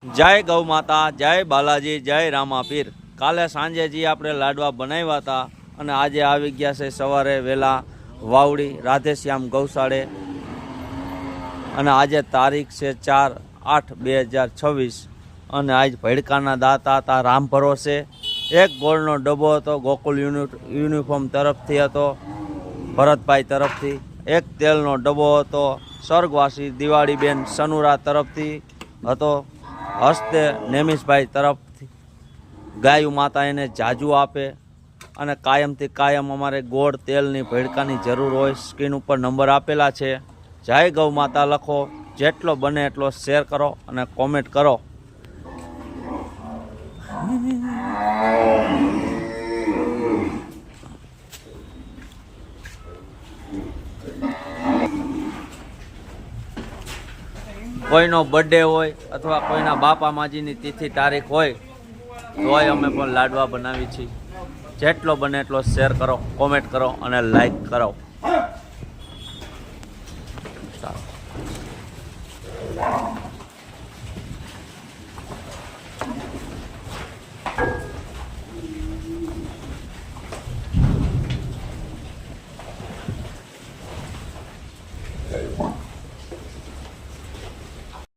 જય ગૌ માતા, જય બાલાજી, જય રામાપીર। કાલે સાંજે જે આપણે લાડવા બનાવ્યા હતા અને આજે આવી ગયા છે સવારે વહેલા વાવડી રાધેશ્યામ ગૌશાળે અને આજે તારીખ છે 4/8/2026 અને આજ ભડકાના દાતા હતા રામ ભરોસે। એક ગોળનો ડબ્બો હતો ગોકુલ યુનિફોર્મ તરફથી હતો ભરતભાઈ તરફથી। એક તેલનો ડબ્બો હતો સ્વર્ગવાસી દિવાળીબેન સનુરા તરફથી હતો હસ્તે નેમિશભાઈ તરફથી। ગાયું માતા એને જાજુ આપે અને કાયમથી કાયમ અમારે ગોળ તેલની ભડકાની જરૂર હોય। સ્ક્રીન ઉપર નંબર આપેલા છે। જય ગૌ માતા લખો, જેટલો બને એટલો શેર કરો અને કોમેન્ટ કરો। કોઈનો બર્થડે હોય અથવા કોઈના બાપા માજીની તિથિ તારીખ હોય તોય અમે પણ લાડવા બનાવી છીએ। જેટલો બને એટલો શેર કરો, કોમેન્ટ કરો અને લાઈક કરો।